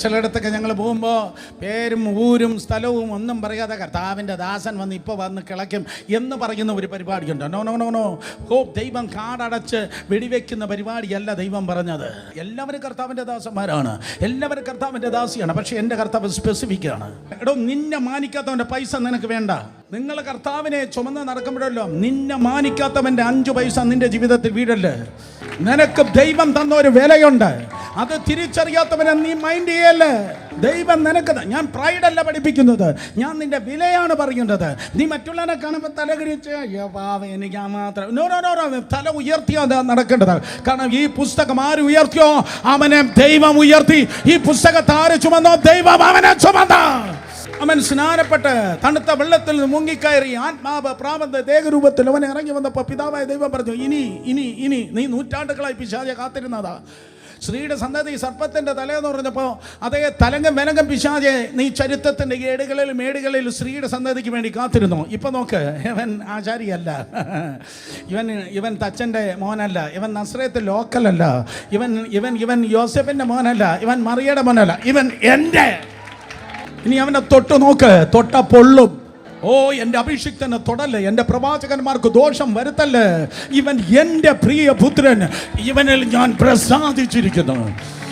ചിലയിടത്തൊക്കെ ഞങ്ങൾ പോകുമ്പോൾ പേരും ഊരും സ്ഥലവും ഒന്നും പറയാതെ കർത്താവിൻ്റെ ദാസൻ വന്ന് ഇപ്പോൾ വന്ന് കിളയ്ക്കും എന്ന് പറയുന്ന ഒരു പരിപാടിയുണ്ട്. നോ നോ നോ നോ ഓ ദൈവം കാടടച്ച് വെടിവെക്കുന്ന പരിപാടിയല്ല ദൈവം പറഞ്ഞത്. എല്ലാവരും കർത്താവിൻ്റെ ദാസന്മാരാണ്, എല്ലാവരും കർത്താവിൻ്റെ ദാസിയാണ്. പക്ഷേ എൻ്റെ കർത്താവ് സ്പെസിഫിക്കാണ്. എടോ, നിന്നെ മാനിക്കാത്തവൻ്റെ പൈസ നിനക്ക് വേണ്ട. നിങ്ങൾ കർത്താവിനെ ചുമന്ന് നടക്കുമ്പോഴല്ലോ നിന്നെ മാനിക്കാത്തവൻ്റെ 5 പൈസ നിന്റെ ജീവിതത്തിൽ വീഴല്ലേ. നിനക്ക് ദൈവം തന്ന ഒരു വിലയുണ്ട്, അത് തിരിച്ചറിയാത്തവനെ നീ മൈൻഡ് ചെയ്യല്ലേ. ദൈവം നിനക്ക് ഞാൻ പ്രൈഡല്ല പഠിപ്പിക്കുന്നത്, ഞാൻ നിന്റെ വിലയാണ് പറയുന്നത്. നീ മറ്റുള്ളവനെ കാണുമ്പോൾ തലകിരിച്ച് എനിക്ക് മാത്രം നോ നോ നോ തല ഉയർത്തിയോ നടക്കേണ്ടത്. കാരണം ഈ പുസ്തകം ആര് ഉയർത്തിയോ അവനെ ദൈവം ഉയർത്തി. ഈ പുസ്തകത്തെ ആര് ചുമന്നോ ദൈവം അവനെ ചുമന്ന. അവൻ സ്നാനപ്പെട്ട് തണുത്ത വെള്ളത്തിൽ നിന്ന് മുങ്ങിക്കയറി ആത്മാവ് പ്രാപന്ത ദേഹരൂപത്തിൽ അവൻ ഇറങ്ങി വന്നപ്പോൾ പിതാവായ ദൈവം പറഞ്ഞു, ഇനി ഇനി ഇനി നീ നൂറ്റാണ്ടുകളായി പിശാചെ കാത്തിരുന്നതാ. സ്ത്രീയുടെ സന്തതി സർപ്പത്തിൻ്റെ തലയെന്ന് പറഞ്ഞപ്പോൾ അതേ തലങ്കം വെനങ്കം പിശാചെ നീ ചരിത്രത്തിൻ്റെ ഏടുകളിലും മേടുകളിലും സ്ത്രീയുടെ സന്തതിക്ക് വേണ്ടി കാത്തിരുന്നു. ഇപ്പം നോക്ക്, ഇവൻ ആചാരിയല്ല, ഇവൻ തച്ചൻ്റെ മോനല്ല, ഇവൻ നസ്രയത്ത് ലോക്കലല്ല, ഇവൻ യോസെഫിൻ്റെ മോനല്ല, ഇവൻ മറിയയുടെ മോനല്ല, ഇവൻ എൻ്റെ. ഇനി അവനെ തൊട്ട് നോക്ക്, തൊട്ട പൊള്ളും. ഓ എൻ്റെ അഭിഷിക്തനെ തൊടല്ലേ, എൻ്റെ പ്രവാചകന്മാർക്ക് ദോഷം വരുത്തല്ലേ. ഇവൻ എൻ്റെ പ്രിയ പുത്രൻ, ഇവനിൽ ഞാൻ പ്രസാദിച്ചിരിക്കുന്നു.